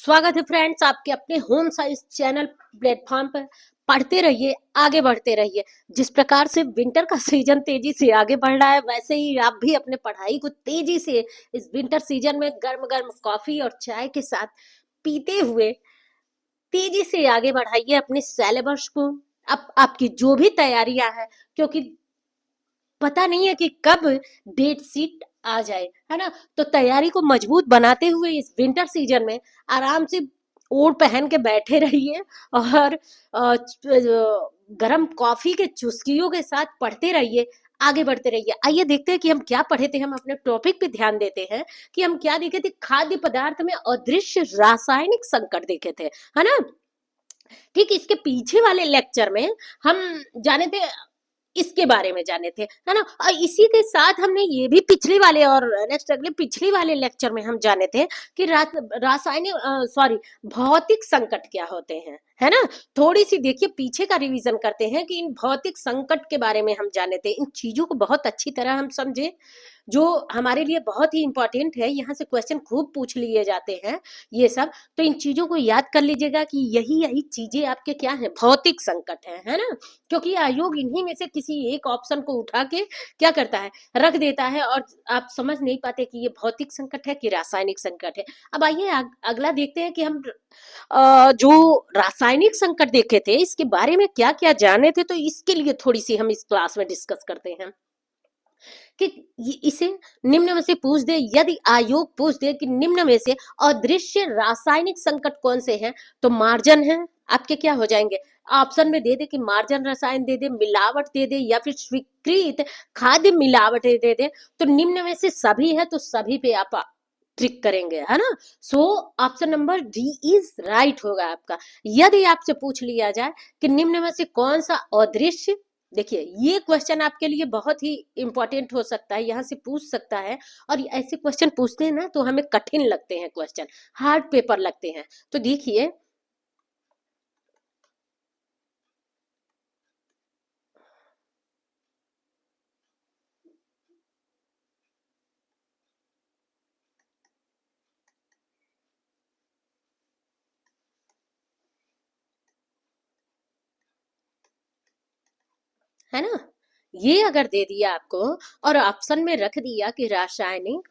स्वागत है फ्रेंड्स आपके अपने होम साइंस चैनल प्लेटफॉर्म पर। पढ़ते रहिए, आगे बढ़ते रहिए। जिस प्रकार से विंटर का सीजन तेजी से आगे बढ़ रहा है, वैसे ही आप भी अपने पढ़ाई को तेजी से इस विंटर सीजन में गर्म गर्म कॉफी और चाय के साथ पीते हुए तेजी से आगे बढ़ाइए अपने सिलेबस को। अब आपकी जो भी तैयारियां हैं, क्योंकि पता नहीं है कि कब डेट शीट आ जाए, है ना। तो तैयारी को मजबूत बनाते हुए इस विंटर सीजन में आराम से ओढ़ पहन के बैठे रहिए और गरम कॉफी के चुस्कियों के साथ पढ़ते रहिए, आगे बढ़ते रहिए। आइए देखते हैं कि हम क्या पढ़े थे। हम अपने टॉपिक पे ध्यान देते हैं कि हम क्या देखे थे। खाद्य पदार्थ में अदृश्य रासायनिक संकट देखे थे, है ना। ठीक इसके पीछे वाले लेक्चर में हम जाने थे, इसके बारे में जाने थे, है ना। और इसी के साथ हमने ये भी पिछले वाले और नेक्स्ट अगले पिछले वाले लेक्चर में हम जाने थे कि रासायनिक सॉरी भौतिक संकट क्या होते हैं, है ना। थोड़ी सी देखिए पीछे का रिवीजन करते हैं कि इन भौतिक संकट के बारे में हम जाने थे। इन चीजों को बहुत अच्छी तरह हम समझे, जो हमारे लिए बहुत ही इंपॉर्टेंट है। यहाँ से क्वेश्चन खूब पूछ लिए जाते हैं ये सब। तो इन चीजों को याद कर लीजिएगा कि यही यही चीजें आपके क्या है, भौतिक संकट है ना। क्योंकि आयोग इन्हीं में से किसी एक ऑप्शन को उठा के क्या करता है, रख देता है, और आप समझ नहीं पाते कि ये भौतिक संकट है कि रासायनिक संकट है। अब आइए अगला देखते हैं कि हम जो रासायनिक संकट देखे थे इसके बारे में क्या क्या जाने थे। तो इसके लिए थोड़ी सी हम इस क्लास में डिस्कस करते हैं कि इसे निम्न में से पूछ दे, यदि आयोग पूछ दे कि निम्न में से अदृश्य रासायनिक संकट कौन से हैं, तो मार्जन है आपके क्या हो जाएंगे। ऑप्शन में दे दे कि मार्जन रसायन दे दे, मिलावट दे दे, या फिर स्वीकृत खाद्य मिलावट दे दे। तो निम्न में से सभी है, तो सभी पे आप ट्रिक करेंगे, है ना। So option number D is right होगा आपका। यदि आपसे पूछ लिया जाए कि निम्न में से कौन सा अदृश्य, देखिए ये क्वेश्चन आपके लिए बहुत ही इंपॉर्टेंट हो सकता है, यहाँ से पूछ सकता है। और ऐसे क्वेश्चन पूछते हैं ना तो हमें कठिन लगते हैं, क्वेश्चन हार्ड पेपर लगते हैं। तो देखिए है ना, ये अगर दे दिया आपको और ऑप्शन में रख दिया कि रासायनिक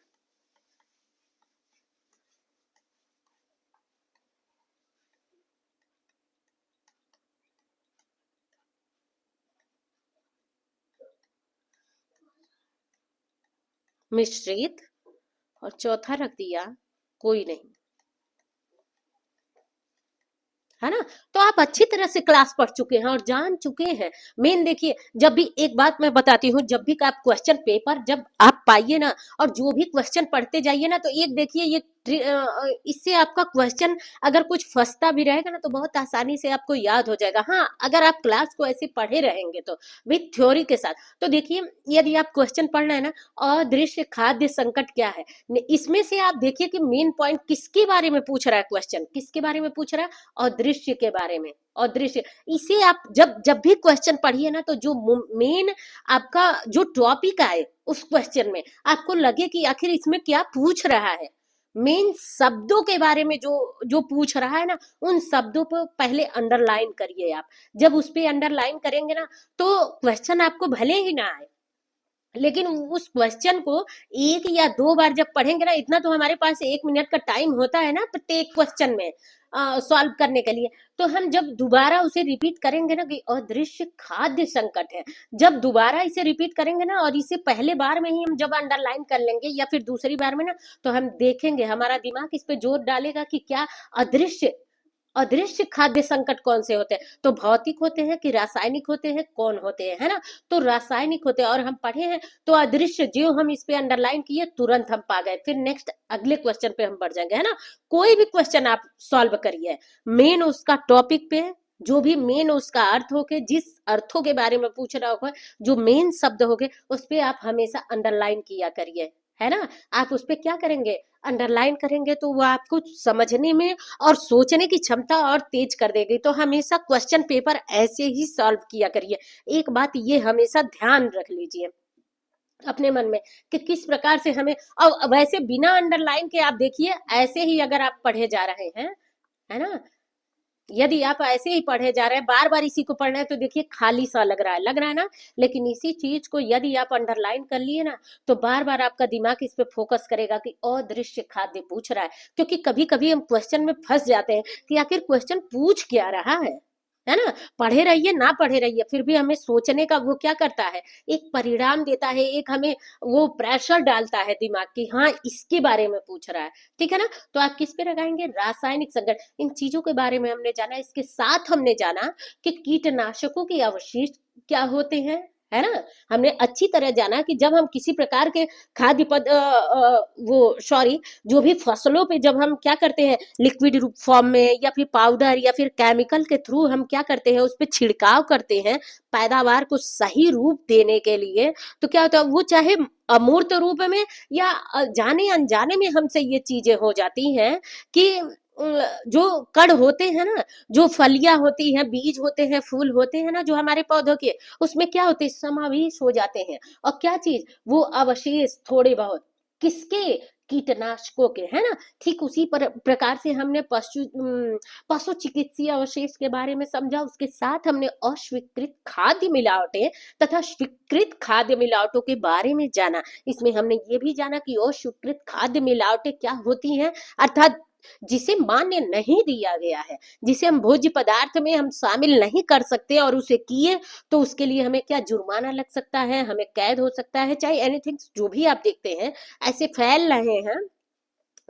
मिश्रित और चौथा रख दिया कोई नहीं, है ना। तो आप अच्छी तरह से क्लास पढ़ चुके हैं और जान चुके हैं। मेन देखिए, जब भी एक बात मैं बताती हूँ, जब भी आप क्वेश्चन पेपर जब आप पाइए ना और जो भी क्वेश्चन पढ़ते जाइए ना, तो एक देखिए ये इससे आपका क्वेश्चन अगर कुछ फंसता भी रहेगा ना तो बहुत आसानी से आपको याद हो जाएगा। हाँ, अगर आप क्लास को ऐसे पढ़े रहेंगे तो विथ थ्योरी के साथ। तो देखिए यदि आप क्वेश्चन पढ़ रहे हैं ना, अदृश्य खाद्य संकट क्या है, इसमें से आप देखिए कि मेन पॉइंट किसके बारे में पूछ रहा है, क्वेश्चन किसके बारे में पूछ रहा है, अदृश्य के बारे में। अदृश्य, इसे आप जब जब भी क्वेश्चन पढ़िए ना, तो जो मेन आपका जो टॉपिक आए उस क्वेश्चन में आपको लगे कि आखिर इसमें क्या पूछ रहा है, मेन शब्दों के बारे में जो जो पूछ रहा है ना, उन शब्दों पर पहले अंडरलाइन करिए आप। जब उस पे अंडरलाइन करेंगे ना, तो क्वेश्चन आपको भले ही ना आए, लेकिन उस क्वेश्चन को एक या दो बार जब पढ़ेंगे ना, इतना तो हमारे पास 1 मिनट का टाइम होता है ना प्रत्येक क्वेश्चन में सॉल्व करने के लिए। तो हम जब दोबारा उसे रिपीट करेंगे ना कि अदृश्य खाद्य संकट है, जब दोबारा इसे रिपीट करेंगे ना और इसे पहले बार में ही हम जब अंडरलाइन कर लेंगे या फिर दूसरी बार में ना, तो हम देखेंगे हमारा दिमाग इस पे जोर डालेगा कि क्या अदृश्य अदृश्य खाद्य संकट कौन से होते हैं। तो भौतिक होते हैं कि रासायनिक होते हैं, कौन होते हैं, है ना। तो रासायनिक होते हैं और हम पढ़े हैं। तो अदृश्य जो हम इस पे अंडरलाइन किए तुरंत हम पा गए, फिर नेक्स्ट अगले क्वेश्चन पे हम बढ़ जाएंगे, है ना। कोई भी क्वेश्चन आप सॉल्व करिए, मेन उसका टॉपिक पे जो भी मेन उसका अर्थ हो के, जिस अर्थों के बारे में पूछ रहा होगा, जो मेन शब्द हो गए उस पे आप हमेशा अंडरलाइन किया करिए, है ना। आप उस पे क्या करेंगे, अंडरलाइन करेंगे, तो वो आपको समझने में और सोचने की क्षमता और तेज कर देगी। तो हमेशा क्वेश्चन पेपर ऐसे ही सॉल्व किया करिए। एक बात ये हमेशा ध्यान रख लीजिए अपने मन में कि किस प्रकार से हमें, और वैसे बिना अंडरलाइन के आप देखिए ऐसे ही अगर आप पढ़े जा रहे हैं है ना। यदि आप ऐसे ही पढ़े जा रहे हैं, बार बार इसी को पढ़ रहे हैं, तो देखिए खाली सा लग रहा है ना। लेकिन इसी चीज को यदि आप अंडरलाइन कर लिए ना, तो बार बार आपका दिमाग इस पे फोकस करेगा कि अदृश्य खाद्य पूछ रहा है। क्योंकि कभी कभी हम क्वेश्चन में फंस जाते हैं कि आखिर क्वेश्चन पूछ क्या रहा है ना। पढ़े रहिए ना पढ़े रहिए, फिर भी हमें सोचने का वो क्या करता है, एक परिणाम देता है, एक हमें वो प्रेशर डालता है दिमाग की, हाँ इसके बारे में पूछ रहा है। ठीक है ना। तो आप किस पे लगाएंगे, रासायनिक संगठन। इन चीजों के बारे में हमने जाना, इसके साथ हमने जाना कि कीटनाशकों के अवशिष्ट क्या होते हैं, है ना। हमने अच्छी तरह जाना कि जब हम किसी प्रकार के खाद्य वो सॉरी, जो भी फसलों पे जब हम क्या करते हैं, लिक्विड रूप फॉर्म में या फिर पाउडर या फिर केमिकल के थ्रू हम क्या करते हैं, उस पे छिड़काव करते हैं पैदावार को सही रूप देने के लिए, तो क्या होता है, वो चाहे अमूर्त रूप में या जाने अनजाने में हमसे ये चीजें हो जाती हैं कि जो कण होते हैं ना, जो फलियां होती हैं, बीज होते हैं, फूल होते हैं ना, जो हमारे पौधों के, उसमें क्या होते हैं, समावेश हो जाते हैं। और क्या चीज, वो अवशेष थोड़े बहुत किसके, कीटनाशकों के, है ना। ठीक उसी प्रकार से हमने पशु चिकित्सीय अवशेष के बारे में समझा, उसके साथ हमने अस्वीकृत खाद्य मिलावटें तथा स्वीकृत खाद्य मिलावटों के बारे में जाना। इसमें हमने ये भी जाना कि अस्वीकृत खाद्य मिलावटें क्या होती हैं, अर्थात जिसे मान्य नहीं दिया गया है, जिसे हम भोज्य पदार्थ में हम शामिल नहीं कर सकते, और उसे किए तो उसके लिए हमें क्या जुर्माना लग सकता है, हमें कैद हो सकता है, चाहे एनीथिंग जो भी आप देखते हैं ऐसे फैल रहे हैं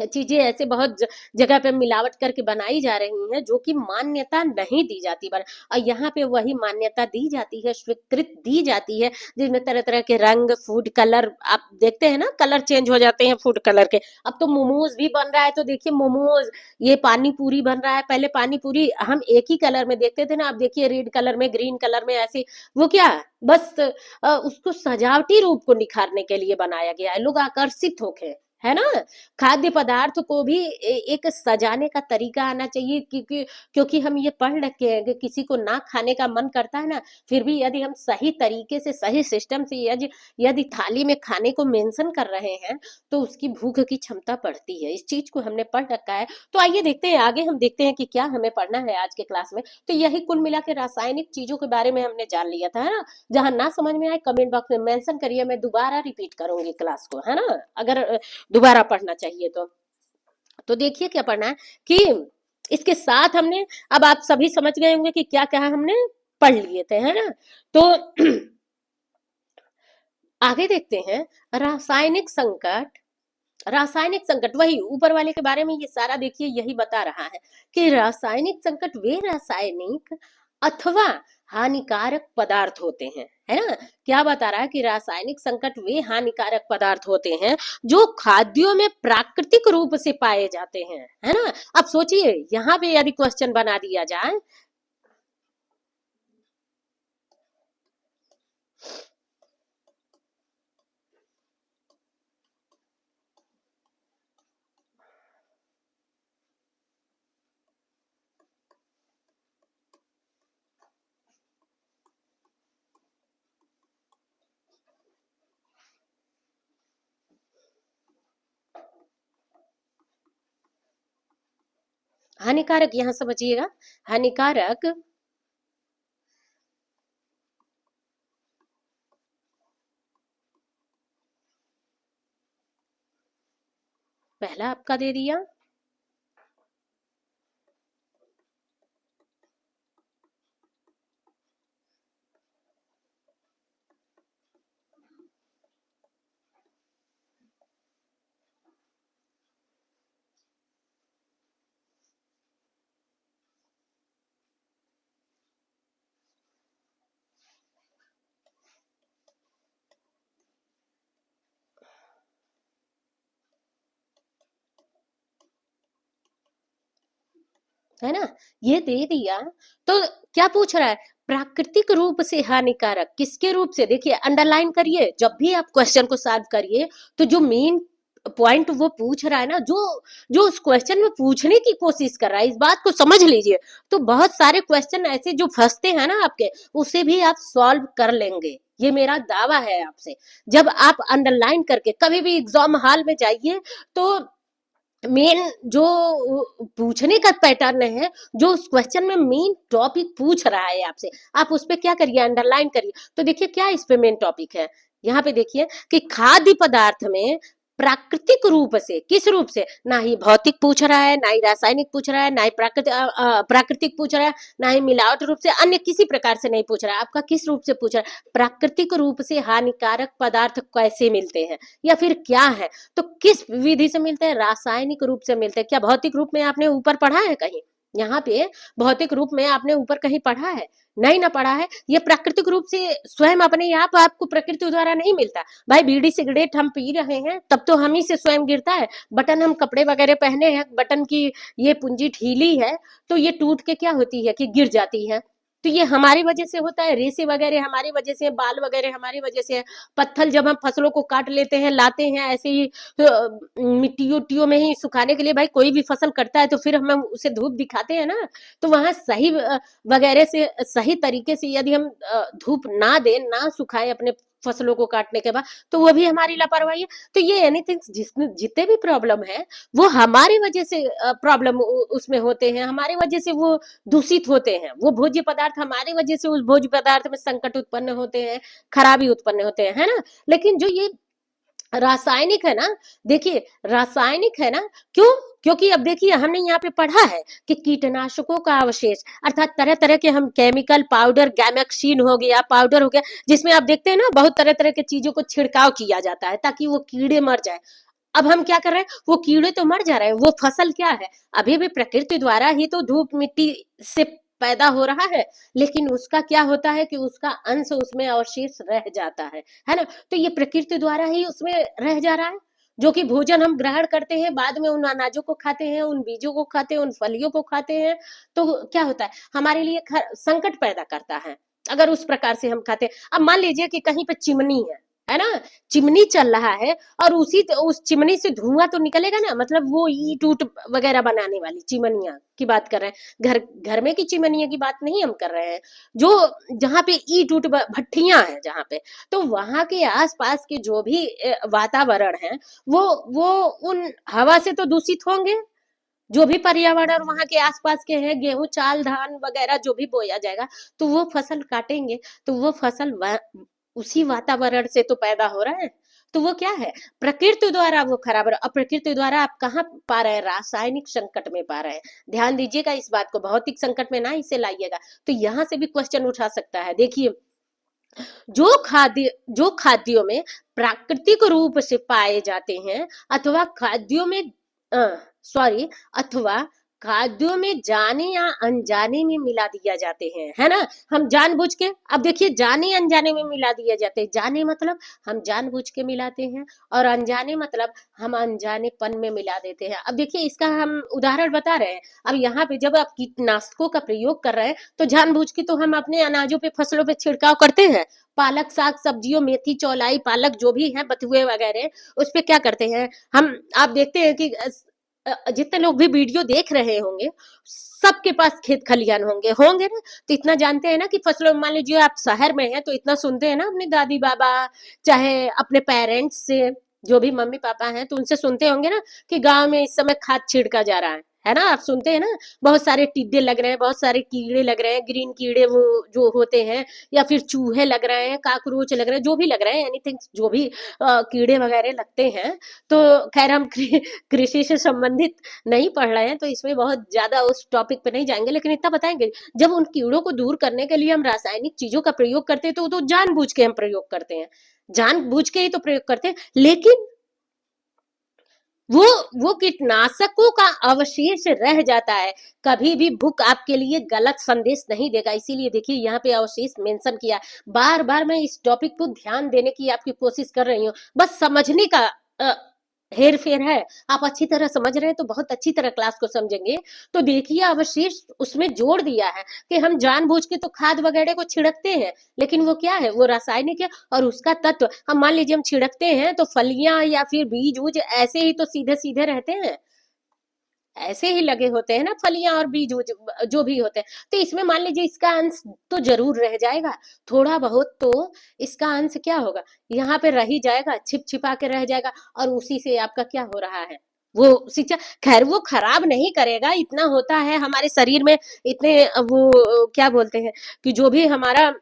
चीजें, ऐसे बहुत जगह पे मिलावट करके बनाई जा रही हैं जो कि मान्यता नहीं दी जाती पर, और यहाँ पे वही मान्यता दी जाती है, स्वीकृत दी जाती है, जिसमें तरह तरह के रंग, फूड कलर, आप देखते हैं ना, कलर चेंज हो जाते हैं फूड कलर के। अब तो मोमोज भी बन रहा है, तो देखिए मोमोज, ये पानी पूरी बन रहा है, पहले पानी पूरी हम एक ही कलर में देखते थे ना, अब देखिए रेड कलर में, ग्रीन कलर में, ऐसे वो क्या बस उसको सजावटी रूप को निखारने के लिए बनाया गया है, लोग आकर्षित होके, है ना। खाद्य पदार्थ को भी एक सजाने का तरीका आना चाहिए, क्योंकि क्योंकि हम ये पढ़ रखे हैं कि किसी को ना खाने का मन करता है ना, फिर भी यदि हम सही तरीके से, सही सिस्टम से यदि यदि थाली में खाने को मेंशन कर रहे हैं, तो उसकी भूख की क्षमता बढ़ती है। इस चीज को हमने पढ़ रखा है। तो आइए देखते हैं आगे, हम देखते हैं कि क्या हमें पढ़ना है आज के क्लास में। तो यही कुल मिला के रासायनिक चीजों के बारे में हमने जान लिया था, है ना। जहां ना समझ में आए कमेंट बॉक्स में मेंशन करिए, मैं दोबारा रिपीट करूंगी क्लास को, है ना, अगर दोबारा पढ़ना चाहिए तो देखिए क्या पढ़ना है कि इसके साथ हमने, अब आप सभी समझ गए होंगे कि क्या क्या हमने पढ़ लिए थे, है ना। तो आगे देखते हैं, रासायनिक संकट। रासायनिक संकट वही ऊपर वाले के बारे में ये सारा देखिए यही बता रहा है कि रासायनिक संकट वे रासायनिक अथवा हानिकारक पदार्थ होते हैं, है ना। क्या बता रहा है कि रासायनिक संकट वे हानिकारक पदार्थ होते हैं जो खाद्यों में प्राकृतिक रूप से पाए जाते हैं, है ना। अब सोचिए यहाँ पे यदि क्वेश्चन बना दिया जाए, हानिकारक, यहाँ समझिएगा, हानिकारक पहला आपका दे दिया, है ना, ये दे दिया। तो क्या पूछ रहा है, प्राकृतिक रूप से हानिकारक, किसके रूप से, देखिए अंडरलाइन करिए जब भी आप क्वेश्चन को सॉल्व करिए, तो जो मेन पॉइंट वो पूछ रहा है ना, जो जो उस क्वेश्चन में पूछने की कोशिश कर रहा है, इस बात को समझ लीजिए। तो बहुत सारे क्वेश्चन ऐसे जो फंसते हैं ना आपके, उसे भी आप सॉल्व कर लेंगे, ये मेरा दावा है आपसे। जब आप अंडरलाइन करके कभी भी एग्जाम हॉल में जाइए, तो मेन जो पूछने का पैटर्न है, जो उस क्वेश्चन में मेन टॉपिक पूछ रहा है आपसे, आप उस पे क्या करिए, अंडरलाइन करिए। तो देखिए क्या इस पे मेन टॉपिक है, यहाँ पे देखिए कि खाद्य पदार्थ में प्राकृतिक रूप से, किस रूप से, ना ही भौतिक पूछ रहा है, ना ही रासायनिक पूछ रहा है, ना ही प्राकृतिक पूछ रहा है, ना ही मिलावट रूप से, अन्य किसी प्रकार से नहीं पूछ रहा है, आपका किस रूप से पूछ रहा है, प्राकृतिक रूप से हानिकारक पदार्थ कैसे मिलते हैं या फिर क्या है। तो किस विधि से मिलते हैं, रासायनिक रूप से मिलते हैं। क्या भौतिक रूप में आपने ऊपर पढ़ा है कहीं, यहाँ पे भौतिक रूप में आपने ऊपर कहीं पढ़ा है, नहीं ना पढ़ा है। ये प्राकृतिक रूप से स्वयं अपने आप आपको प्रकृति द्वारा नहीं मिलता। भाई बीड़ी सिगरेट हम पी रहे हैं तब तो हम ही से स्वयं गिरता है, बटन हम कपड़े वगैरह पहने हैं, बटन की ये पूंजी ढीली है तो ये टूट के क्या होती है कि गिर जाती है, तो ये हमारी वजह से होता है, रेसे वगैरह हमारी वजह से, बाल वगैरह हमारी वजह से है। पत्थर जब हम फसलों को काट लेते हैं, लाते हैं ऐसे ही मिट्टियों उट्टियों में ही सुखाने के लिए, भाई कोई भी फसल कटता है तो फिर हम उसे धूप दिखाते हैं ना, तो वहां सही वगैरह से, सही तरीके से यदि हम धूप ना दें, ना सुखाएं अपने फसलों को काटने के बाद, तो वो भी हमारी लापरवाही है। तो ये एनीथिंग जितने भी प्रॉब्लम है वो हमारी वजह से प्रॉब्लम उसमें होते हैं, हमारी वजह से वो दूषित होते हैं, वो भोज्य पदार्थ हमारी वजह से उस भोज्य पदार्थ में संकट उत्पन्न होते हैं, खराबी उत्पन्न होते हैं, है ना। लेकिन जो ये रासायनिक है ना, देखिए रासायनिक है ना, क्यों, क्योंकि अब देखिए हमने यहाँ पे पढ़ा है कि कीटनाशकों का अवशेष, अर्थात तरह तरह के हम केमिकल पाउडर, गैमेक्सीन हो गया, पाउडर हो गया, जिसमें आप देखते हैं ना बहुत तरह तरह के चीजों को छिड़काव किया जाता है ताकि वो कीड़े मर जाए। अब हम क्या कर रहे हैं, वो कीड़े तो मर जा रहे हैं, वो फसल क्या है, अभी भी प्रकृति द्वारा ही तो धूप मिट्टी से पैदा हो रहा है, लेकिन उसका क्या होता है कि उसका अंश उसमें अवशेष रह जाता है ना। तो ये प्रकृति द्वारा ही उसमें रह जा रहा है, जो कि भोजन हम ग्रहण करते हैं, बाद में उन अनाजों को खाते हैं, उन बीजों को खाते हैं, उन फलियों को खाते हैं, तो क्या होता है हमारे लिए संकट पैदा करता है अगर उस प्रकार से हम खाते हैं। अब मान लीजिए कि कहीं पे चिमनी है ना, चिमनी चल रहा है और उस चिमनी से धुआं तो निकलेगा ना, मतलब वो ईंट ऊट वगैरह बनाने वाली चिमनियां की बात कर रहे हैं, घर घर में की चिमनिया की बात नहीं हम कर रहे हैं, जो जहाँ पे ईंट ऊट भट्ठियां हैं जहाँ पे, तो वहां के आसपास के जो भी वातावरण है वो उन हवा से तो दूषित होंगे, जो भी पर्यावरण वहां के आसपास के हैं, गेहूं चाल धान वगैरह जो भी बोया जाएगा, तो वो फसल काटेंगे, तो वो फसल उसी वातावरण से तो पैदा हो रहा है, तो वो क्या है, प्रकृति द्वारा वो खराब है। अब प्रकृति द्वारा आप कहाँ पा रहे हैं, रासायनिक संकट में पा रहे हैं। ध्यान दीजिएगा इस बात को, भौतिक संकट में ना इसे लाइएगा। तो यहाँ से भी क्वेश्चन उठा सकता है। देखिए जो खाद्यों में प्राकृतिक रूप से पाए जाते हैं, अथवा खाद्यों में सॉरी अथवा खाद्यों में जाने या अनजाने में मिला दिया जाते हैं, है ना। हम जानबूझ के, अब देखिए जाने अनजाने में मिला दिया जाते हैं, जाने मतलब हम जानबूझ के मिलाते हैं, और अनजाने मतलब हम अनजानेपन में मिला देते हैं। अब देखिए इसका हम उदाहरण बता रहे हैं। अब यहाँ पे जब आप कीटनाशकों का प्रयोग कर रहे हैं तो जानबूझ के तो हम अपने अनाजों पे, फसलों पे छिड़काव करते हैं, पालक साग सब्जियों, मेथी चौलाई पालक जो भी है, बथुए वगैरह, उस पे क्या करते हैं हम, आप देखते हैं कि जितने लोग भी वीडियो देख रहे होंगे सबके पास खेत खलिहान होंगे होंगे ना, तो इतना जानते हैं ना कि फसलों, मान लीजिए आप शहर में हैं तो इतना सुनते हैं ना अपने दादी बाबा, चाहे अपने पेरेंट्स से, जो भी मम्मी पापा हैं तो उनसे सुनते होंगे ना कि गांव में इस समय खाद छिड़का जा रहा है ना, आप सुनते हैं ना, बहुत सारे टिड्डे लग रहे हैं, बहुत सारे कीड़े लग रहे हैं, ग्रीन कीड़े वो जो होते हैं, या फिर चूहे लग रहे हैं, काकरोच लग रहे हैं, जो भी लग रहे हैं, एनीथिंग जो भी कीड़े वगैरह लगते हैं। तो खैर हम कृषि से संबंधित नहीं पढ़ रहे हैं तो इसमें बहुत ज्यादा उस टॉपिक पे नहीं जाएंगे, लेकिन इतना बताएंगे जब उन कीड़ों को दूर करने के लिए हम रासायनिक चीजों का प्रयोग करते हैं तो जानबूझ के हम प्रयोग करते हैं, जानबूझ के ही तो प्रयोग करते हैं, लेकिन वो वो कीटनाशकों का अवशेष रह जाता है। कभी भी बुक आपके लिए गलत संदेश नहीं देगा, इसीलिए देखिए यहाँ पे अवशेष मेंशन किया। बार बार मैं इस टॉपिक को ध्यान देने की आपकी कोशिश कर रही हूँ, बस समझने का हेर फेर है। आप अच्छी तरह समझ रहे हैं तो बहुत अच्छी तरह क्लास को समझेंगे। तो देखिए अवशेष उसमें जोड़ दिया है कि हम जानबूझ के तो खाद वगैरह को छिड़कते हैं, लेकिन वो क्या है, वो रासायनिक है, और उसका तत्व हम मान लीजिए हम छिड़कते हैं तो फलियां या फिर बीज उज ऐसे ही तो सीधे सीधे रहते हैं, ऐसे ही लगे होते हैं ना फलियां और बीज उज जो भी होते हैं। तो इसमें मान लीजिए इसका अंश तो जरूर रह जाएगा, थोड़ा बहुत तो इसका अंश क्या होगा, यहाँ पे रह ही जाएगा, छिप छिपा के रह जाएगा, और उसी से आपका क्या हो रहा है, वो सिंचाई, खैर वो खराब नहीं करेगा, इतना होता है हमारे शरीर में, इतने वो क्या बोलते हैं कि जो भी हमारा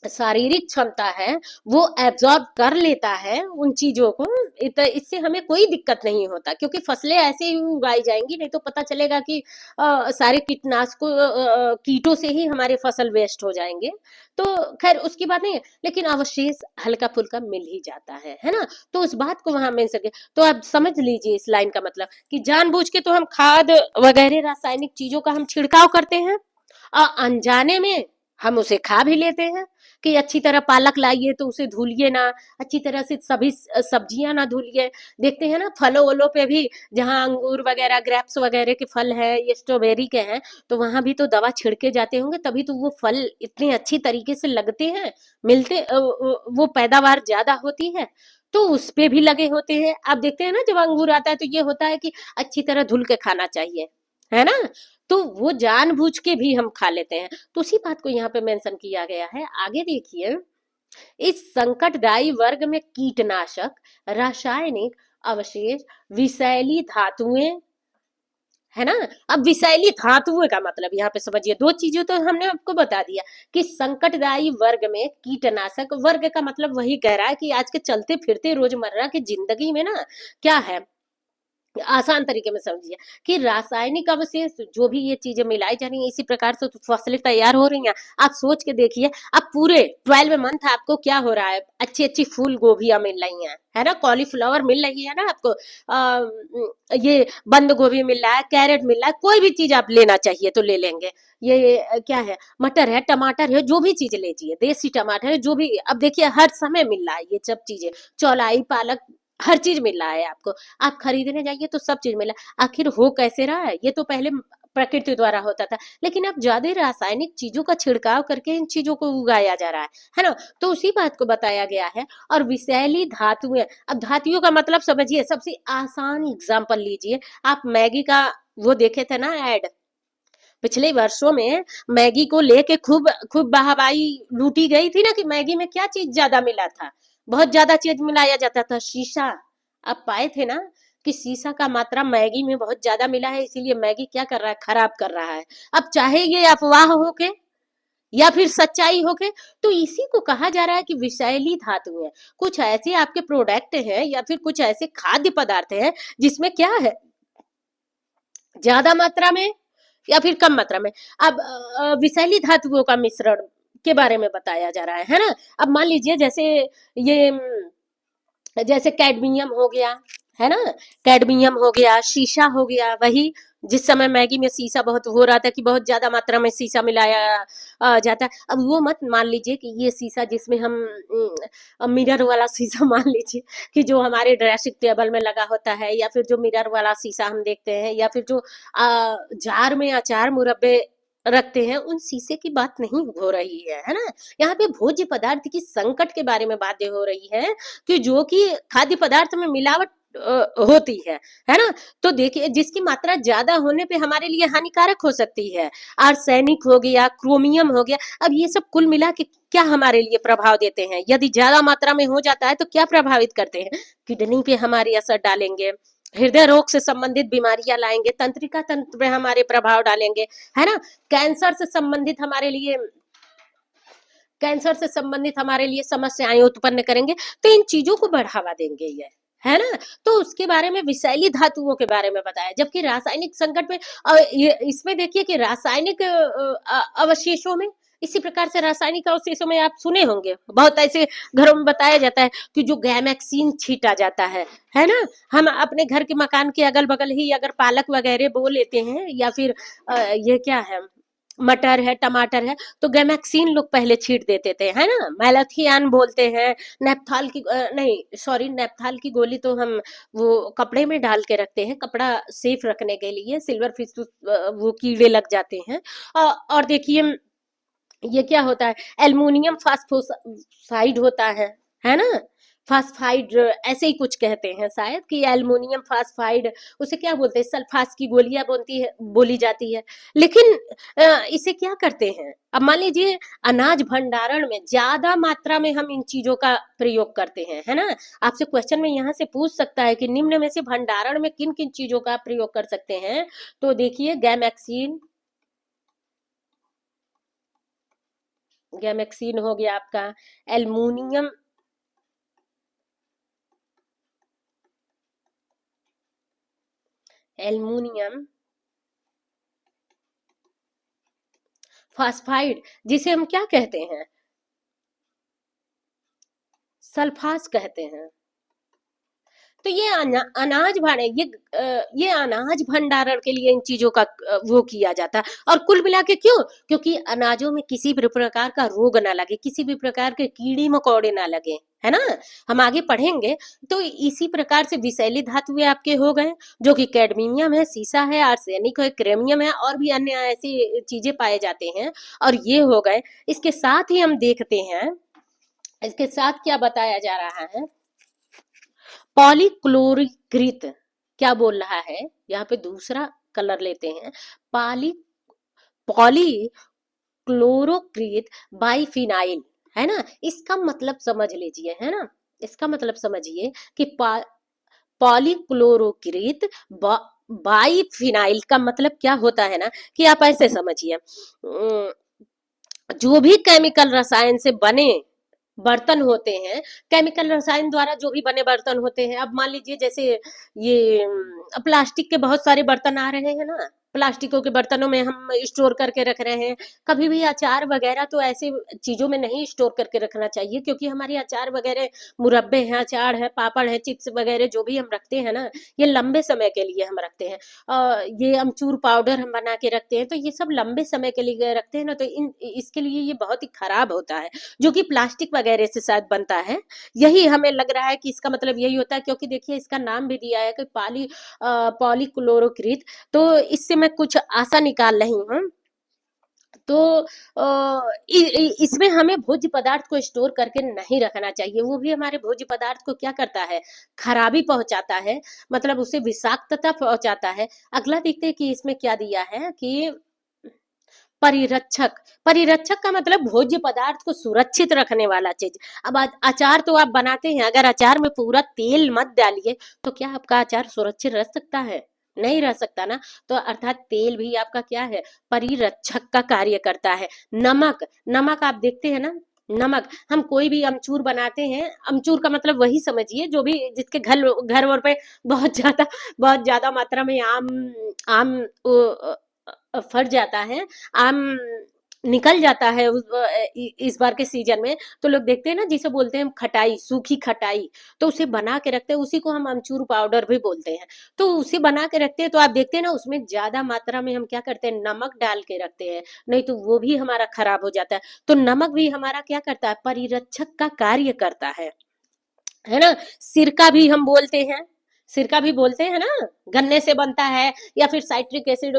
शारीरिक क्षमता है वो एब्जॉर्ब कर लेता है उन चीजों को। इससे हमें कोई दिक्कत नहीं होता, क्योंकि फसलें ऐसे ही उगाई जाएंगी, नहीं तो पता चलेगा कि सारे कीटनाशकों कीटों से ही हमारे फसल वेस्ट हो जाएंगे। तो खैर उसकी बात नहीं है, लेकिन अवशेष हल्का फुल्का मिल ही जाता है ना। तो उस बात को वहां मिल सके, तो आप समझ लीजिए इस लाइन का मतलब कि जानबूझ के तो हम खाद वगैरह रासायनिक चीजों का हम छिड़काव करते हैं, और अनजाने में हम उसे खा भी लेते हैं। कि अच्छी तरह पालक लाइए तो उसे धुलिए ना, अच्छी तरह से सभी सब्जियां ना धुलिए। देखते हैं ना फलों वलों पे भी, जहाँ अंगूर वगैरह ग्रेप्स वगैरह के फल है, ये स्ट्रॉबेरी के हैं, तो वहां भी तो दवा छिड़के जाते होंगे, तभी तो वो फल इतने अच्छी तरीके से लगते हैं, मिलते वो पैदावार ज्यादा होती है। तो उस पे भी लगे होते हैं। आप देखते हैं ना जब अंगूर आता है तो ये होता है कि अच्छी तरह धुल के खाना चाहिए, है ना। तो वो जानबूझ के भी हम खा लेते हैं। तो उसी बात को यहाँ पे मेंशन किया गया है। आगे देखिए, इस संकटदायी वर्ग में कीटनाशक, रासायनिक अवशेष, विषैली धातुएं, है ना। अब विषैली धातुएं का मतलब यहाँ पे समझिए, दो चीजें तो हमने आपको बता दिया कि संकटदायी वर्ग में कीटनाशक, वर्ग का मतलब वही कह रहा है कि आज के चलते फिरते रोजमर्रा की जिंदगी में ना क्या है, आसान तरीके में समझिए कि रासायनिक अवशेष जो भी ये चीजें मिलाई जा रही हैं, इसी प्रकार से तो फसलें तैयार हो रही हैं। आप सोच के देखिए, अब पूरे 12 मंथ आपको क्या हो रहा है, अच्छी अच्छी फूल गोभियां मिल रही हैं, है ना, कॉलीफ्लावर मिल रही है ना आपको, ये बंद गोभी मिल रहा है, कैरेट मिल रहा है, कोई भी चीज आप लेना चाहिए तो ले लेंगे। ये क्या है, मटर है, टमाटर है, जो भी चीज लीजिए, देसी टमाटर है, जो भी, अब देखिए हर समय मिल रहा है ये सब चीजें, चौलाई पालक, हर चीज मिल रहा है आपको। आप खरीदने जाइए तो सब चीज मिला। आखिर हो कैसे रहा है, ये तो पहले प्रकृति द्वारा होता था, लेकिन अब ज्यादा रासायनिक चीजों का छिड़काव करके इन चीजों को उगाया जा रहा है ना। तो उसी बात को बताया गया है। और विषैली धातुएं, अब धातुओं का मतलब समझिए, सबसे आसान एग्जाम्पल लीजिए, आप मैगी का वो देखे थे ना ऐड, पिछले वर्षों में मैगी को लेके खूब खूब वाहवाही लूटी गई थी ना, कि मैगी में क्या चीज ज्यादा मिला था, बहुत ज्यादा चीज मिलाया जाता था, शीशा। आप पाए थे ना कि शीशा का मात्रा मैगी में बहुत ज्यादा मिला है, इसीलिए मैगी क्या कर रहा है, खराब कर रहा है। अब चाहे ये अफवाह हो के या फिर सच्चाई हो के, तो इसी को कहा जा रहा है कि विषैली धातुएं, कुछ ऐसे आपके प्रोडक्ट हैं या फिर कुछ ऐसे खाद्य पदार्थ हैं जिसमें क्या है, ज्यादा मात्रा में या फिर कम मात्रा में। अब विषैली धातुओं का मिश्रण के बारे में बताया जा रहा है ना। अब मान लीजिए जैसे ये जैसे कैडमियम हो गया, है ना, कैडमियम हो गया, शीशा हो गया, वही जिस समय मैगी में शीशा बहुत हो रहा था कि बहुत ज्यादा मात्रा में शीशा मिलाया जाता है। अब वो मत मान लीजिए कि ये शीशा जिसमें हम मिरर वाला शीशा मान लीजिए कि जो हमारे ड्रेसिंग टेबल में लगा होता है, या फिर जो मिरर वाला शीशा हम देखते हैं, या फिर जो जार में अचार मुरब्बे रखते हैं, उन शीशे की बात नहीं हो रही है ना। यहाँ पे भोज्य पदार्थ की संकट के बारे में बातें हो रही है, कि जो कि खाद्य पदार्थ में मिलावट होती है ना। तो देखिए, जिसकी मात्रा ज्यादा होने पे हमारे लिए हानिकारक हो सकती है। आर्सेनिक हो गया, क्रोमियम हो गया, अब ये सब कुल मिला के क्या हमारे लिए प्रभाव देते हैं, यदि ज्यादा मात्रा में हो जाता है तो क्या प्रभावित करते हैं, किडनी पे हमारी असर डालेंगे, हृदय रोग से संबंधित बीमारियां लाएंगे, तंत्रिका तंत्र पे हमारे प्रभाव डालेंगे, है ना, कैंसर से संबंधित हमारे लिए, कैंसर से संबंधित हमारे लिए समस्याएं उत्पन्न करेंगे। तो इन चीजों को बढ़ावा देंगे ये, है ना। तो उसके बारे में विषैली धातुओं के बारे में बताया, जबकि रासायनिक संकट में इसमें देखिए कि रासायनिक अवशेषों में, इसी प्रकार से रासायनिक अवशेषों में आप सुने होंगे बहुत ऐसे घरों में बताया जाता है कि जो गैमेक्सीन छीटा जाता है ना। हम अपने घर के मकान के अगल बगल ही अगर पालक वगैरह बो लेते हैं, या फिर ये क्या है, मटर है, टमाटर है, तो गैमेक्सीन लोग पहले छीट देते थे, है ना, मैलाथियान बोलते हैं, नेपथाल की नहीं सॉरी, नेपथाल की गोली तो हम वो कपड़े में डाल के रखते हैं, कपड़ा सेफ रखने के लिए, सिल्वर फिश वो कीड़े लग जाते हैं। और देखिए ये क्या होता है, एल्युमिनियम फास्फोसाइड होता है ना, फास्फाइड, ऐसे ही कुछ कहते हैं शायद, कि एल्युमिनियम फास्फाइड, उसे क्या बोलते हैं, सल्फास की गोलियां बोली जाती है। लेकिन इसे क्या करते हैं, अब मान लीजिए अनाज भंडारण में ज्यादा मात्रा में हम इन चीजों का प्रयोग करते हैं, है ना। आपसे क्वेश्चन में यहाँ से पूछ सकता है कि निम्न में से भंडारण में किन किन चीजों का प्रयोग कर सकते हैं। तो देखिए गैमेक्सिन, गैमेक्सिन हो गया आपका, एल्युमिनियम, एल्युमिनियम फास्फाइड, जिसे हम क्या कहते हैं, सल्फास कहते हैं। तो ये अनाज ये अनाज भंडारण के लिए इन चीजों का वो किया जाता है। और कुल मिला के क्यों, क्योंकि अनाजों में किसी भी प्रकार का रोग ना लगे, किसी भी प्रकार के कीड़ी मकोड़े ना लगे, है ना। हम आगे पढ़ेंगे। तो इसी प्रकार से विषैली धातुएं आपके हो गए, जो कि कैडमियम है, सीसा है, आर्सेनिक है, क्रेमियम है, और भी अन्य ऐसी चीजें पाए जाते हैं। और ये हो गए। इसके साथ ही हम देखते हैं, इसके साथ क्या बताया जा रहा है, पॉलीक्लोरिकृत, क्या बोल रहा है यहाँ पे, दूसरा कलर लेते हैं, पॉली पॉलीक्लोरोकृत बाइफिनाइल, है ना। इसका मतलब समझ लीजिए, है ना, इसका मतलब समझिए कि पॉलीक्लोरोकृत बाइफिनाइल का मतलब क्या होता है ना, कि आप ऐसे समझिए, जो भी केमिकल रसायन से बने बर्तन होते हैं, केमिकल रसायन द्वारा जो भी बने बर्तन होते हैं, अब मान लीजिए जैसे ये प्लास्टिक के बहुत सारे बर्तन आ रहे हैं ना, प्लास्टिकों के बर्तनों में हम स्टोर करके रख रहे हैं। कभी भी अचार वगैरह तो ऐसे चीजों में नहीं स्टोर करके रखना चाहिए, क्योंकि हमारे अचार वगैरह, मुरब्बे हैं, अचार है, पापड़ है, चिप्स वगैरह जो भी हम रखते हैं ना, ये लंबे समय के लिए हम रखते हैं। ये अमचूर पाउडर हम बना के रखते हैं, तो ये सब लंबे समय के लिए रखते हैं ना, तो इसके लिए ये बहुत ही खराब होता है, जो कि प्लास्टिक वगैरह से शायद बनता है। यही हमें लग रहा है कि इसका मतलब यही होता है, क्योंकि देखिए इसका नाम भी दिया है कि पॉलीक्लोरोकृत। तो इससे मैं कुछ आशा निकाल रही हूँ। तो इसमें हमें भोज्य पदार्थ को स्टोर करके नहीं रखना चाहिए, वो भी हमारे भोज्य पदार्थ को क्या करता है, खराबी पहुंचाता है, मतलब उसे विषाक्तता पहुंचाता है। अगला देखते हैं कि इसमें क्या दिया है कि परिरक्षक, परिरक्षक का मतलब भोज्य पदार्थ को सुरक्षित रखने वाला चीज। अब अचार तो आप बनाते हैं, अगर अचार में पूरा तेल मत डालिए तो क्या आपका अचार सुरक्षित रह सकता है, नहीं रह सकता ना। तो अर्थात तेल भी आपका क्या है, परिरक्षक का कार्य करता है। नमक, नमक आप देखते हैं ना, नमक, हम कोई भी अमचूर बनाते हैं, अमचूर का मतलब वही समझिए जो भी जिसके घर घर वर पे बहुत ज्यादा मात्रा में आम आम फट जाता है, आम निकल जाता है इस बार के सीजन में, तो लोग देखते हैं ना, जिसे बोलते हैं हम खटाई, सूखी खटाई, तो उसे बना के रखते हैं, उसी को हम अमचूर पाउडर भी बोलते हैं। तो उसे बना के रखते हैं, तो आप देखते हैं ना, उसमें ज्यादा मात्रा में हम क्या करते हैं, नमक डाल के रखते हैं, नहीं तो वो भी हमारा खराब हो जाता है। तो नमक भी हमारा क्या करता है, परिरक्षक का कार्य करता है ना। सिरका भी हम बोलते हैं, सिरका भी बोलते हैं ना, गन्ने से बनता है, या फिर साइट्रिक एसिड,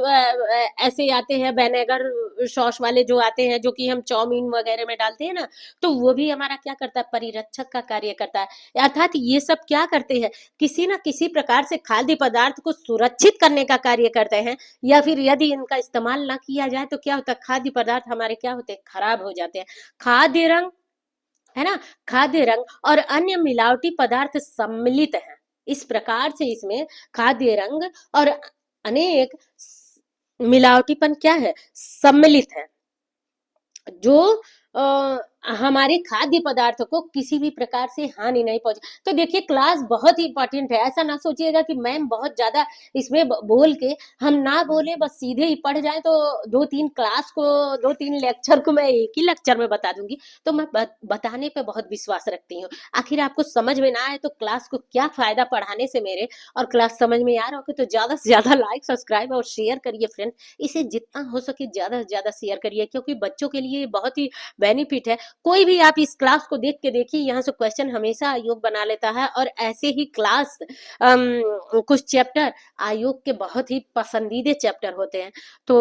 ऐसे आते हैं विनेगर सॉस वाले जो आते हैं, जो कि हम चाउमीन वगैरह में डालते हैं ना, तो वो भी हमारा क्या करता है, परिरक्षक का कार्य करता है। अर्थात ये सब क्या करते हैं, किसी ना किसी प्रकार से खाद्य पदार्थ को सुरक्षित करने का कार्य करते हैं, या फिर यदि इनका इस्तेमाल ना किया जाए तो क्या होता है, खाद्य पदार्थ हमारे क्या होते हैं, खराब हो जाते हैं। खाद्य रंग, है ना, खाद्य रंग और अन्य मिलावटी पदार्थ सम्मिलित हैं, इस प्रकार से इसमें खाद्य रंग और अनेक मिलावटीपन क्या है, सम्मिलित है, जो हमारे खाद्य पदार्थ को किसी भी प्रकार से हानि नहीं पहुंचे। तो देखिए क्लास बहुत ही इंपॉर्टेंट है, ऐसा ना सोचिएगा कि मैम बहुत ज्यादा इसमें बोल के हम ना बोले, बस सीधे ही पढ़ जाए तो दो तीन क्लास को, दो तीन लेक्चर को मैं एक ही लेक्चर में बता दूंगी। तो मैं बताने पे बहुत विश्वास रखती हूँ। आखिर आपको समझ में ना आए तो क्लास को क्या फायदा पढ़ाने से मेरे, और क्लास समझ में आ रहा हो तो ज्यादा से ज्यादा लाइक, सब्सक्राइब और शेयर करिए फ्रेंड। इसे जितना हो सके ज्यादा से ज्यादा शेयर करिए, क्योंकि बच्चों के लिए बहुत ही बेनिफिट है। कोई भी आप इस क्लास को देख के देखिए, यहाँ से क्वेश्चन हमेशा आयोग बना लेता है, और ऐसे ही क्लास कुछ चैप्टर आयोग के बहुत ही पसंदीदा चैप्टर होते हैं। तो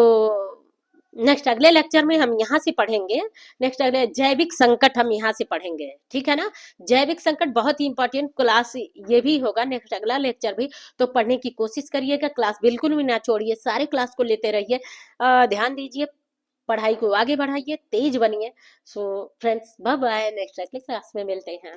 नेक्स्ट अगले लेक्चर में हम यहाँ से पढ़ेंगे। नेक्स्ट अगले जैविक संकट हम यहाँ से पढ़ेंगे, ठीक है ना। जैविक संकट बहुत ही इंपॉर्टेंट क्लास ये भी होगा, नेक्स्ट अगला लेक्चर भी। तो पढ़ने की कोशिश करिएगा, क्लास बिल्कुल भी ना छोड़िए, सारे क्लास को लेते रहिए, ध्यान दीजिए, पढ़ाई को आगे बढ़ाइए, तेज बनिए। So friends, bye bye, next अगले क्लास में मिलते हैं।